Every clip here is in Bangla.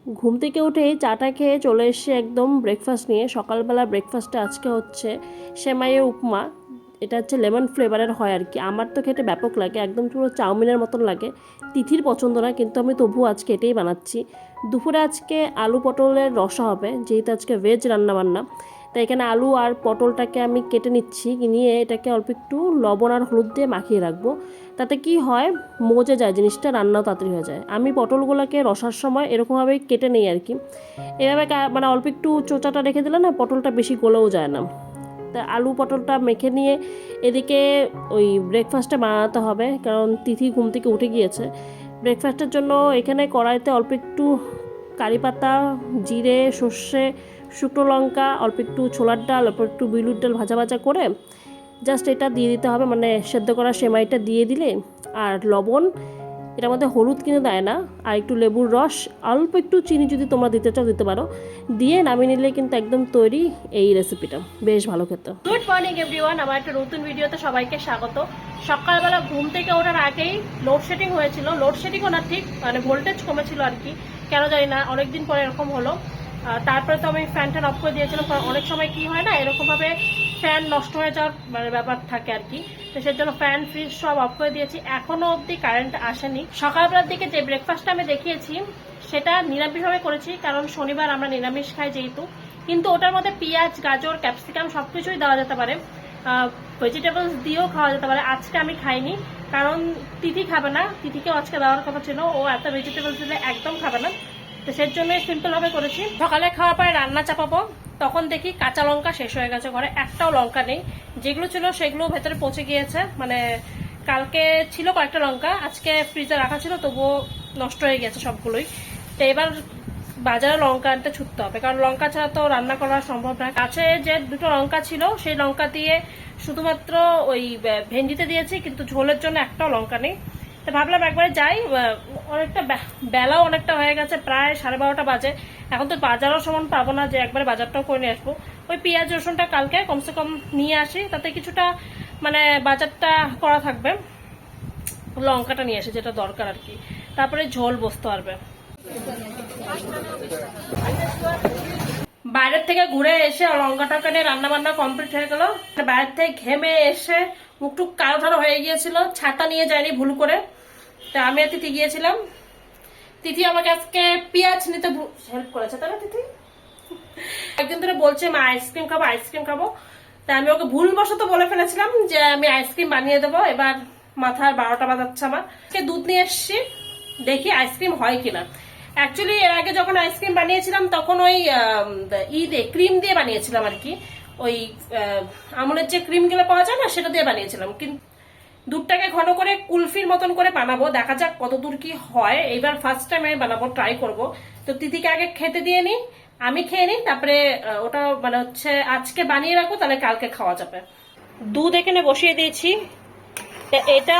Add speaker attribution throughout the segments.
Speaker 1: ঘুম থেকে উঠেই চাটা খেয়ে চলে এসে একদম ব্রেকফাস্ট নিয়ে। সকালবেলা ব্রেকফাস্টে আজকে হচ্ছে সেমাইয়ের উপমা। এটা হচ্ছে লেমন ফ্লেভারের হয় আর কি। আমার তো খেতে ব্যাপক লাগে, একদম পুরো চাউমিনের মতন লাগে। তিথির পছন্দ না, কিন্তু আমি তবুও আজকে এটাই বানাচ্ছি। দুপুরে আজকে আলু পটলের রসা হবে, যেহেতু আজকে ভেজ রান্নাবান্না। তাই এখানে আলু আর পটলটাকে আমি কেটে নিচ্ছি, নিয়ে এটাকে অল্প একটু লবণ আর হলুদ দিয়ে মাখিয়ে রাখবো। তাতে কি হয়, মজে যায় জিনিসটা, রান্নাও তাড়াতাড়ি হয়ে যায়। আমি পটলগুলোকে রসার সময় এরকমভাবেই কেটে নিই আর কি। এভাবে মানে অল্প একটু চোচাটা রেখে দিলে না, পটলটা বেশি গলেও যায় না। তা আলু পটলটা মেখে নিয়ে এদিকে ওই ব্রেকফাস্টটা বানাতে হবে, কারণ তিথি ঘুম থেকে উঠে গিয়েছে। ব্রেকফাস্টের জন্য এখানে কড়াইতে অল্প একটু কারি পাতা, জিরে, সর্ষে, শুকনো লঙ্কা, অল্প একটু ছোলার ডাল, অল্প একটু বিউলির ডাল ভাজা ভাজা করে জাস্ট এটা দিয়ে দিতে হবে, মানে সেদ্ধ করা সেমাইটা দিয়ে দিলে। আর লবণ, এটার মধ্যে হলুদ কিন্তু দেয় না, আর একটু লেবুর রস, অল্প একটু চিনি যদি তোমরা দিতে চাও দিতে পারো, দিয়ে নামিয়ে নিলে কিন্তু একদম তৈরি এই রেসিপিটা। বেশ ভালো খেতে। গুড মর্নিং এভরিওয়ান, আমার একটা নতুন ভিডিওতে সবাইকে স্বাগত। সকালবেলা ঘুম থেকে ওঠার আগেই লোডশেডিং হয়েছিল। লোডশেডিংও না ঠিক, মানে ভোল্টেজ কমেছিল আর কি, কেন জানি না, অনেকদিন পরে এরকম হলো। তারপরে তো আমি ফ্যানটা অফ করে দিয়েছিলাম, কারণ অনেক সময় কি হয় না, এরকমভাবে ফ্যান নষ্ট হয়ে যাওয়ার মানে ব্যাপার থাকে আর কি। তো সেই জন্য ফ্যান ফ্রিজ সব অফ করে দিয়েছি, এখনো অবধি কারেন্ট আসেনি। সকালবেলার দিকে যে ব্রেকফাস্টটা আমি দেখিয়েছি সেটা নিরামিষভাবে করেছি, কারণ শনিবার আমরা নিরামিষ খাই যেহেতু। কিন্তু ওটার মধ্যে পেঁয়াজ, গাজর, ক্যাপসিকাম সবকিছুই দেওয়া যেতে পারে, ভেজিটেবলস দিয়েও খাওয়া যেতে পারে। আজকে আমি খাইনি, কারণ তিথি খাবে না, তিথিকেও আজকে দেওয়ার কথা ছিল, ও এত ভেজিটেবলস দিলে একদম খাবে না। তো সেই জন্যই সিম্পলভাবে করেছি। সকালে খাওয়ার পরে রান্না চাপাবো, তখন দেখি কাঁচা লঙ্কা শেষ হয়ে গেছে ঘরে, একটাও লঙ্কা নেই। যেগুলো ছিল সেগুলো ভেতরে পচে গিয়েছে, মানে কালকে ছিল কয়েকটা লঙ্কা, আজকে ফ্রিজে রাখা ছিল, তবুও নষ্ট হয়ে গেছে সবগুলোই। তো এবার বাজারে লঙ্কা আনতে ছুটতে হবে, কারণ লঙ্কা ছাড়া তো রান্না করা সম্ভব না। কাছে যে দুটো লঙ্কা ছিল সেই লঙ্কা দিয়ে শুধুমাত্র ওই ভেন্ডিতে দিয়েছি, কিন্তু ঝোলের জন্য একটাও লঙ্কা নেই। তো ভাবলাম একবারে যাই, অনেকটা বেলাও অনেকটা হয়ে গেছে, প্রায় 12:30 বাজে। এখন তো বাজারও সমান পাবো না যে একবারে বাজারটাও করে নিয়ে আসবো। ওই পেঁয়াজ রসুনটা কালকে কমসে কম নিয়ে আসি, তাতে কিছুটা মানে বাজারটা করা থাকবে। লঙ্কাটা নিয়ে আসি যেটা দরকার আর কি, তারপরে ঝোল বসতে পারবে। বাইরের থেকে ঘুরে এসে লঙ্কা টঙ্কা নিয়ে রান্না বান্না কমপ্লিট হয়ে গেল। বাইরের থেকে ঘেমে এসে মুখটুক কালো ধরো হয়ে গিয়েছিল, ছাতা নিয়ে যায়নি ভুল করে। তা আমি আর তিথি গিয়েছিলাম। তিথি আমাকে আজকে পেঁয়াজ নিতে হেল্প করেছে, তাই না তিথি? একদিন ধরে বলছে মা আইসক্রিম খাবো, আইসক্রিম খাবো। তা আমি ওকে ভুলবশত বলে ফেলেছিলাম যে আমি আইসক্রিম বানিয়ে দেবো। এবার মাথার 12টা বাজাচ্ছে আমার। দুধ নিয়ে এসছি, দেখি আইসক্রিম হয় কিনা। অ্যাকচুয়ালি এর আগে যখন আইসক্রিম বানিয়েছিলাম তখন ওই ক্রিম দিয়ে বানিয়েছিলাম আর কি। ওই আমুলের যে ক্রিম গুলো পাওয়া যায় না, সেটা দিয়ে বানিয়েছিলাম। কিন্তু দুধটাকে ঘন করে কুলফির মতন করে বানাবো, দেখা যাক কত দূর কি হয়। এইবার ফার্স্ট টাইম আমি বানাবো, ট্রাই করব। তো তিথিকে আগে খেতে দিয়ে নিই, আমি খেয়ে নিই, তারপরে ওটা মানে হচ্ছে আজকে বানিয়ে রাখবো, তাহলে কালকে খাওয়া যাবে। দুধ এখানে বসিয়ে দিয়েছি। এটা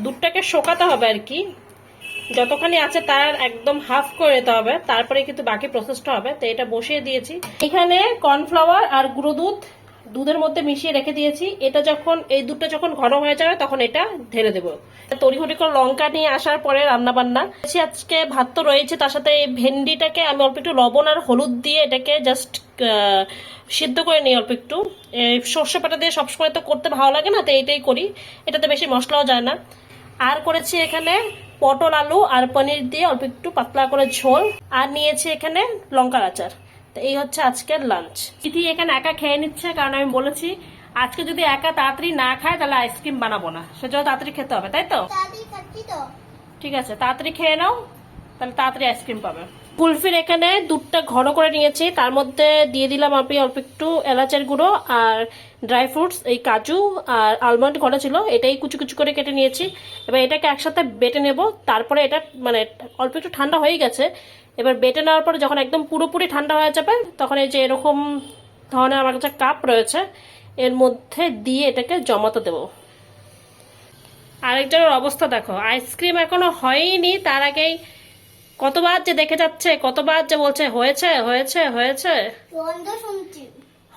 Speaker 1: দুধটাকে শোকাতে হবে আর কি, যতখানি আছে তার একদম হাফ করে নিতে হবে, তারপরে কিন্তু বাকি প্রসেসটা হবে। তো এটা বসিয়ে দিয়েছি। এখানে কর্নফ্লাওয়ার আর গুঁড়ো দুধ দুধের মধ্যে মিশিয়ে রেখে দিয়েছি। এটা যখন এই দুধটা যখন ঘন হয়ে যাবে তখন এটা ঢেলে দেবো। তড়িঘড়ি করে লঙ্কা নিয়ে আসার পরে রান্না বান্না আজকে ভাত তো রয়েছে, তার সাথে এই ভেন্ডিটাকে আমি অল্প একটু লবণ আর হলুদ দিয়ে এটাকে জাস্ট সিদ্ধ করে নিই অল্প একটু। সর্ষে পাতা দিয়ে সবসময় তো করতে ভালো লাগে না, তো এইটাই করি, এটাতে বেশি মশলাও যায় না। আর করেছি এখানে পটল, আলু আর পনির দিয়ে অল্প একটু পাতলা করে ঝোল, আর নিয়েছি এখানে লঙ্কার আচার। তো এই হচ্ছে আজকের লাঞ্চ। তিথি এখানে একা খেয়ে নিচ্ছে, কারণ আমি বলেছি আজকে যদি একা তাড়াতাড়ি না খায় তাহলে আইসক্রিম বানাবো না, সেজন্য তাড়াতাড়ি খেতে হবে, তাই তো? ঠিক আছে, তাড়াতাড়ি খেয়ে নাও, তাহলে তাড়াতাড়ি আইসক্রিম পাবে। কুলফির এখানে দুধটা ঘন করে নিয়েছি, তার মধ্যে দিয়ে দিলাম আমি অল্প একটু এলাচের গুঁড়ো আর ড্রাই ফ্রুটস, এই কাজু আর আলমন্ড করা ছিল, এটাই কুচু কুচু করে কেটে নিয়েছি। এবার এটাকে একসাথে বেটে নেব। তারপরে এটা মানে অল্প একটু ঠান্ডা হয়ে গেছে। এবার বেটে নেওয়ার পরে যখন একদম পুরোপুরি ঠান্ডা হয়ে যাবে, তখন এই যে এরকম ধরনের আমার কাছে কাপ রয়েছে, এর মধ্যে দিয়ে এটাকে জমাতে দেবো। আরেকজনের অবস্থা দেখো, আইসক্রিম এখনো হয়নি, তার আগেই কতবার যে দেখে যাচ্ছে, কতবার যে বলছে হয়েছে হয়েছে হয়েছে।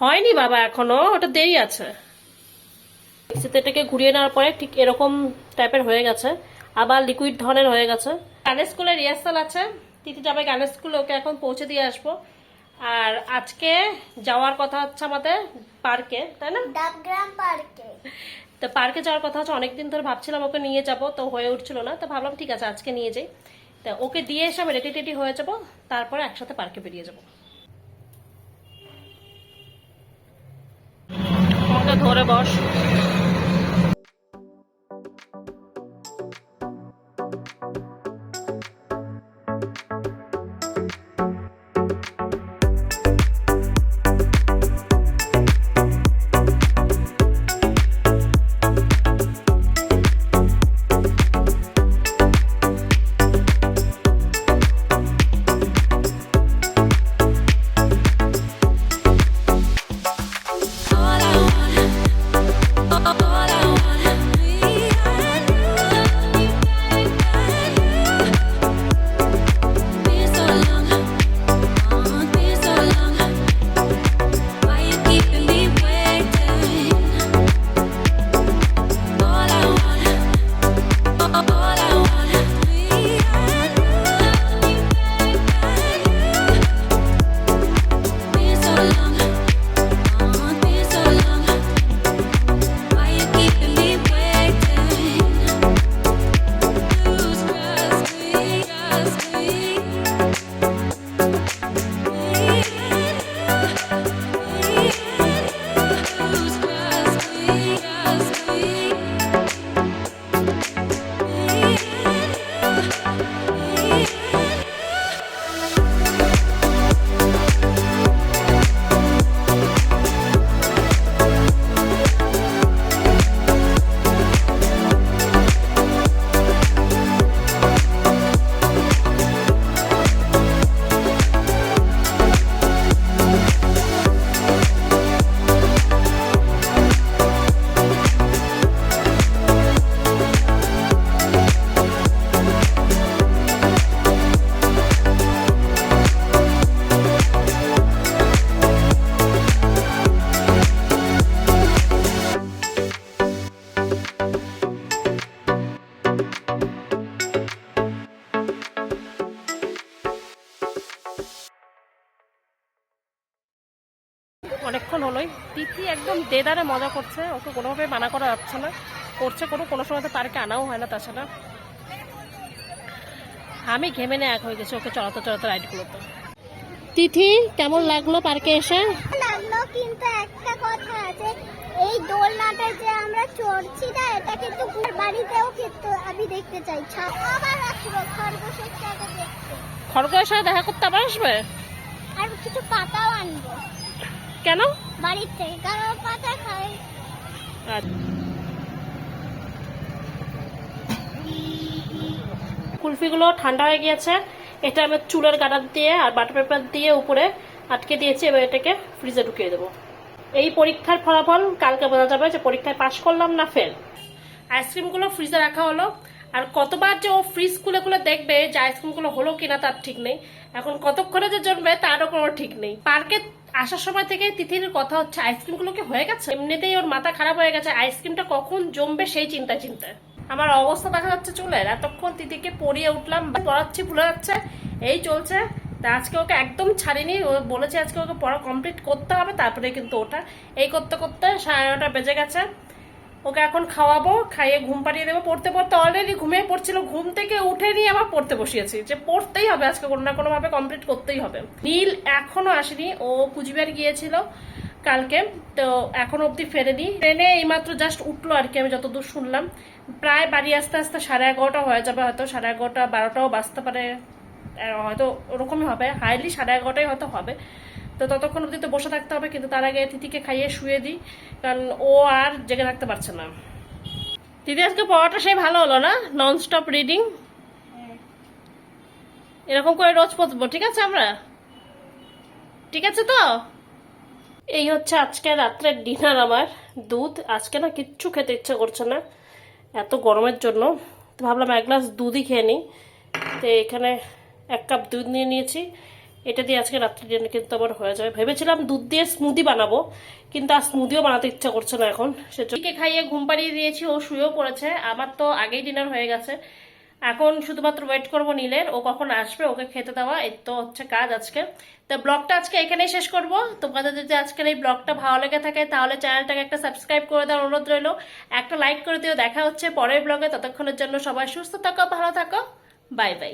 Speaker 1: হয়নি বাবা, এখনো ওটা দেরি আছে। এটাকে ঘুরিয়ে নেওয়ার পরে ঠিক এরকম টাইপের হয়ে গেছে, আবার লিকুইড ধরনের হয়ে গেছে। কানে স্কুলে রিহার্সাল আছে, তিথি যাবে গানের স্কুলে, ওকে এখন পৌঁছে দিয়ে আসবো। আর আজকে যাওয়ার কথা হচ্ছে আমাদের পার্কে, তাই না?
Speaker 2: ডাবগ্রাম পার্কে।
Speaker 1: তো পার্কে যাওয়ার কথা হচ্ছে, অনেকদিন ধরে ভাবছিলাম ওকে নিয়ে যাব, তো হয়ে উঠছিল না, তো ভাবলাম ঠিক আছে আজকে নিয়ে যাই। তো ওকে দিয়ে এসে আমি রেডি টেডি হয়ে যাবো, তারপরে একসাথে পার্কে বেরিয়ে যাবো। আমাকে ধরে বস। অনেকক্ষণ হলোই। তিথি একদম দেদারে মজা করছে, ওকে কোনোভাবে মানা করা যাচ্ছে না, করছে কোনো সময় তো পার্কে আনাও হয় না। তাছাড়া আমি ঘেমে নিয়ে এক হয়ে গেছি ওকে চড়াতে চড়াতে রাইডগুলোতে। তিথি কেমন লাগলো পার্কে এসে?
Speaker 2: লাগলো, কিন্তু একটা কথা আছে, এই দোলনাটা যে আমরা চড়ছি না, এটা কিন্তু বাড়িতেও কিন্তু আমি দেখতে চাই। আবার আসবো খরগোশের সাথে দেখতে।
Speaker 1: খরগোশের সাথে দেখা করতে আবার আসবে?
Speaker 2: আর কিছু পাতাও আনবো।
Speaker 1: কেন?
Speaker 2: বাড়ির থেকে, কারণ পাতা খাই।
Speaker 1: কুলফিগুলো ঠান্ডা হয়ে গিয়েছে, এটা আমি চুলের গাডার দিয়ে আর বাটার পেপার দিয়ে উপরে আটকে দিয়েছি। এবার এটাকে ফ্রিজে ঢুকিয়ে দেবো। এই পরীক্ষার ফলাফল কালকে বোঝা যাবে যে পরীক্ষায় পাশ করলাম না ফেল। আইসক্রিমগুলো ফ্রিজে রাখা হলো, আর কতবার যে ও ফ্রিজ খুলে খুলে দেখবে যে আইসক্রিমগুলো হলো কিনা তার ঠিক নেই। এখন কতক্ষণে যে জমবে তারও কোনো ঠিক নেই। পার্কে আসার সময় থেকে তিথির কথা হচ্ছে আইসক্রিমগুলো কি হয়ে গেছে, এমনিতেই ওর মাথা খারাপ হয়ে গেছে, আইসক্রিমটা কখন জমবে সেই চিন্তায় চিন্তায়। আমার অবস্থা দেখা যাচ্ছে চুলের। এতক্ষণ তিথিকে পরিয়ে উঠলাম, পড়াচ্ছি ভুলে যাচ্ছে, এই চলছে। তা আজকে ওকে একদম ছাড়িনি, ও বলেছে আজকে ওকে পড়া কমপ্লিট করতে হবে, তারপরে কিন্তু ওটা এই করতে করতে 9:30 বেজে গেছে। ওকে এখন খাওয়াবো, খাইয়ে ঘুম পাড়িয়ে দেবো। পড়তে পড়তে অলরেডি ঘুমিয়ে পড়ছিল, ঘুম থেকে উঠে নিয়ে আবার পড়তে বসিয়েছি, যে পড়তেই হবে আজকে, কোনো না কোনো ভাবে কমপ্লিট করতেই হবে। নীল এখনো আসেনি, ও কুচবিহার গিয়েছিল কালকে, তো এখনো অব্দি ফেরেনি। ট্রেনে এইমাত্র জাস্ট উঠলো আর কি, আমি যতদূর শুনলাম। প্রায় বাড়ি আসতে আসতে 11:30 হয়ে যাবে, হয়তো 11:30 12টাও বাজতে পারে, হয়তো ওরকমই হবে, হাইলি 11:30 হয়তো হবে। তো ততক্ষণ অব্দি তো বসে থাকতে হবে, কিন্তু তার আগে তিথিকে খাইয়ে শুয়ে দিই, কারণ ও আর জেগে থাকতে পারছে না। দিদি আজকে পড়াটা সেই ভালো হলো না, নন স্টপ রিডিং। এরকম করে রোজ পড়বো, ঠিক আছে? আমরা ঠিক আছে তো? এই হচ্ছে আজকে রাত্রের ডিনার আমার। দুধ, আজকে না কিচ্ছু খেতে ইচ্ছে করছে না এত গরমের জন্য, তো ভাবলাম 1 গ্লাস দুধই খেয়ে নিই। তো এখানে 1 কাপ দুধ নিয়ে নিয়েছি, এটা দিয়ে আজকে রাত্রে ডিনার কিন্তু আবার হয়ে যাবে। ভেবেছিলাম দুধ দিয়ে স্মুদি বানাবো, কিন্তু আর স্মুদিও বানাতে ইচ্ছা করছে না এখন। সেজন্য খাইয়ে ঘুম পাড়িয়ে দিয়েছি, ও শুয়েও পড়েছে। আমার তো আগেই ডিনার হয়ে গেছে, এখন শুধুমাত্র ওয়েট করবো নীলের, ও কখন আসবে ওকে খেতে দেওয়া, এই তো হচ্ছে কাজ আজকে। তো ব্লগটা আজকে এখানেই শেষ করব। তোমাদের যদি আজকের এই ব্লগটা ভালো লেগে থাকে তাহলে চ্যানেলটাকে একটা সাবস্ক্রাইব করে দেওয়ার অনুরোধ রইলো, একটা লাইক করে দিও। দেখা হচ্ছে পরের ব্লগে, ততক্ষণের জন্য সবাই সুস্থ থাকো, ভালো থাকো, বাই বাই।